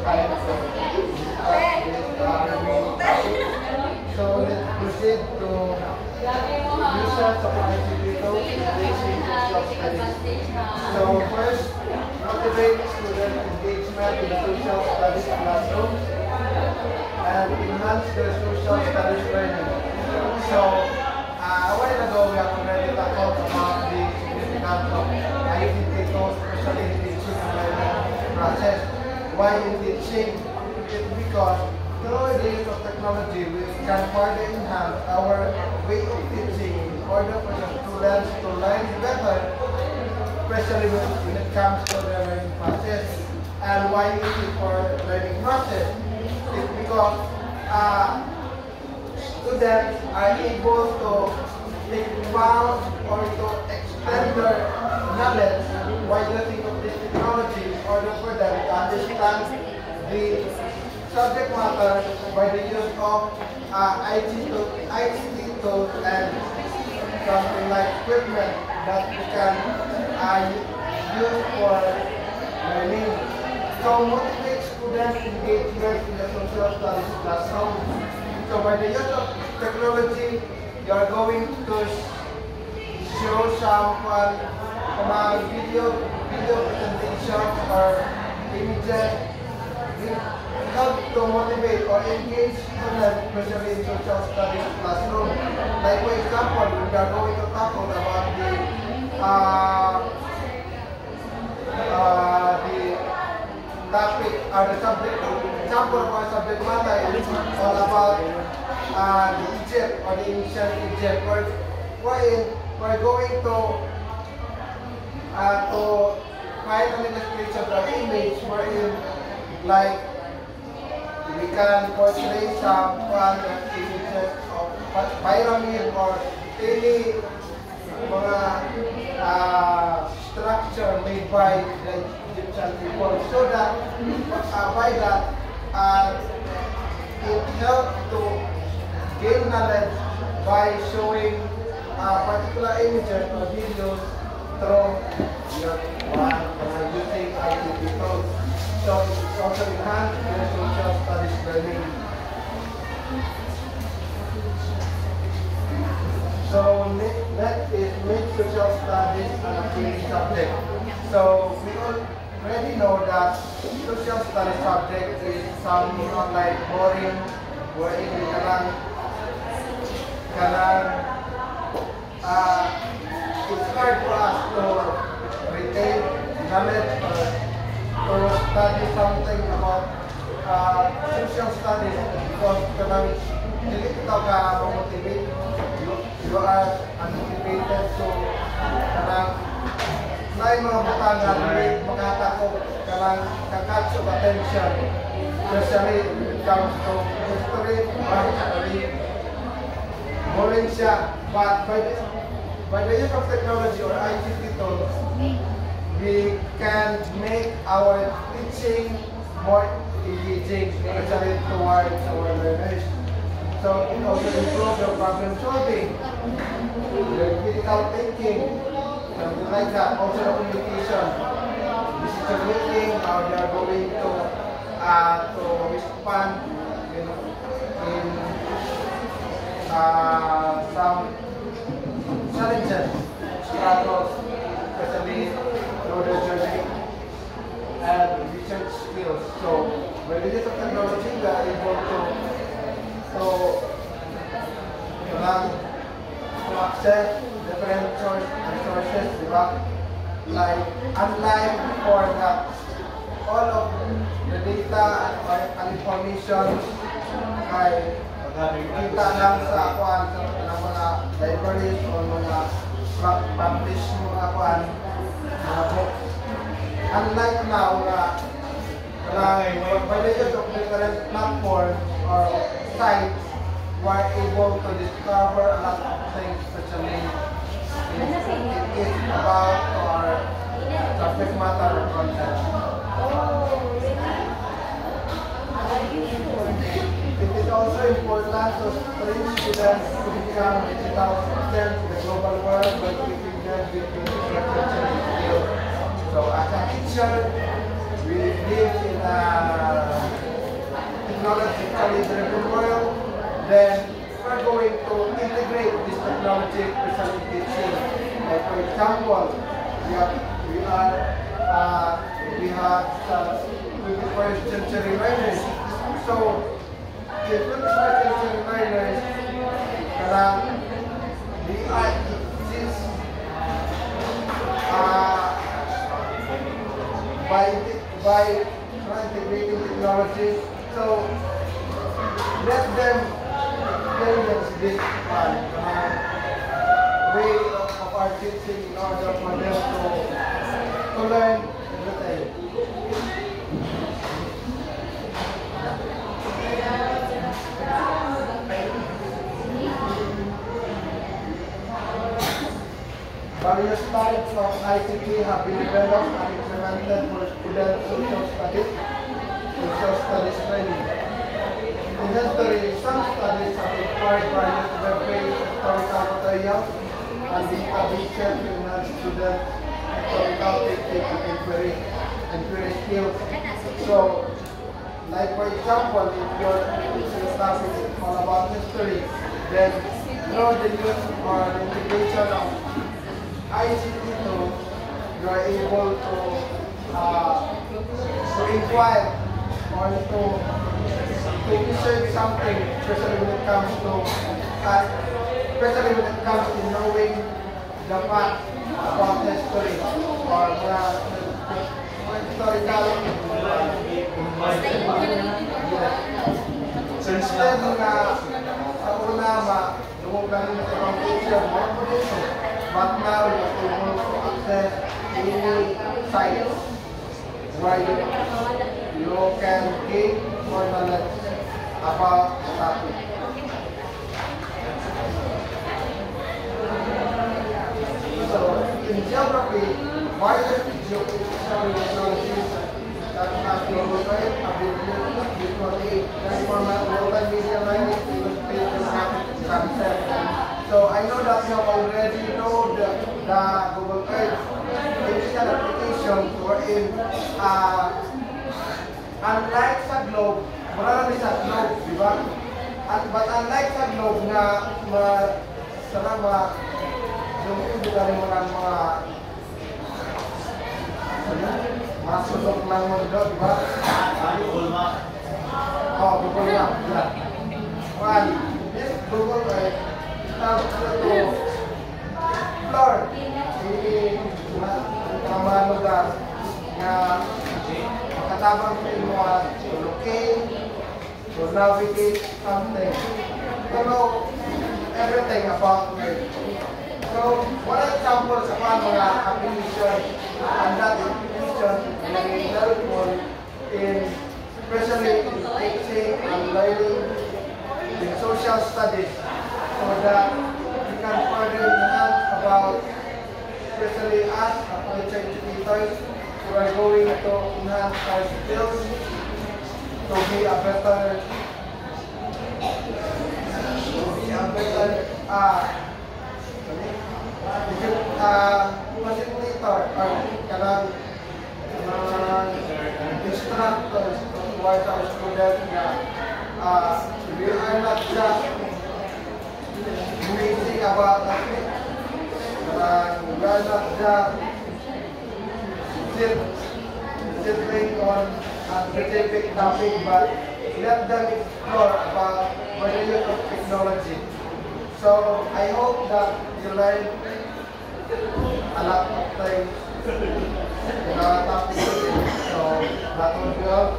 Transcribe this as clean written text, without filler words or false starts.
time to discuss this remaining topic. So let's proceed to uses of ICT tools in basic social studies. So first, motivate student engagement in social studies classrooms and enhance their social studies learning. So a while ago, we have already talked about the significance of ICT tools, especially in teaching and learning process. Why in teaching? It's because through the use of technology, we can further enhance our way of teaching in order for the students to learn better, especially when it comes to the learning process. And why is it for learning process? It's because students are able to expound or to extend their knowledge by using of this technology in order for them to understand the subject matter by the use of ICT tools and something like equipment that we can use for learning. So motivate students engagement in the social studies classroom. So by the use of technology, you are going to show some video presentation or images help to motivate or engage students, especially in social studies classroom. Like for example, we are going to talk about the topic or the subject. Example of our subject matter is all about the Egypt or the ancient Egypt. We're going to find an illustration or image wherein like we can portray some images of pyramid or any mga structure made by the Egyptian people, so that by that it helps to gain knowledge by showing particular images or videos through using ICT tools. So it also enhances their social studies learning. So next is make social studies an appealing subject. So we already know that social studies subject is something like boring, wherein we it's hard for us to retain knowledge or to study something about social studies because hindi ito ka-motivate. You are unmotivated, so may mga butangan makatakot kakatch of attention, especially when it comes to history or boring siya. But by the use of technology or ICT tools, we can make our teaching more engaging, especially towards our learners. So it also improves the problem solving, the critical thinking, something like that. Also the communication, decision making, how they are going to respond in some challenges, struggles, especially through the journey and research skills. So when the use of technology, we are able to access different sources, like unlike before that all of the data and information ay kita lang sa mga libraries o mga published mga books. Unlike now by the use of different platforms or sites, we are able to discover a lot of things, especially it is about our subject matter or content. It is also important to train students to become digital citizens in the global world by keeping them with skills. So as a teacher, we live in a then we're going to integrate this technology especially in teaching. Like for example, we have 21st century learners. So the 21st century learners by integrating technology, so let them experience this way of our teaching in order for them to learn everything. Various types of ICT have been developed and implemented for student social studies training. In history, some studies have required various web-based historical materials and databases to enhance student historical thinking and inquiry skills. So, like for example, if your topic is all about history, then through the use or the integration of ICT tools, you are able to inquire or to research something, especially when it comes to knowing the fact about history or historical. So instead na sa una lumugdan na sa foundation, but now you're able to access any sites where you can gain more knowledge about the topic. So, in geography, various technologies that have been created have been multimedia learning, concept. So I know that you already know the Google Earth. It's an application wherein unlike sa globe, wala na sa globe, di ba? But unlike sa globe na yung rin mo ng mga sulok ng mundo, di ba? Google Map. Oh, Google Map. Well, this Google Earth helps you to explore ang mga lugar na makatabang sa imo to locate, to navigate something, to know everything about Earth. So, one example sa mga application, and that application is very helpful especially in teaching and learning in social studies, so that we can further enhance about, especially us as culture educators, who are going to enhance our skills to be a better facilitator or kanang instructors towards our students na we are not just amazing about that. We are not just sitting on a specific topic, but let them explore about the use of technology. So I hope that you learn a lot of things in our topic. So that will be all.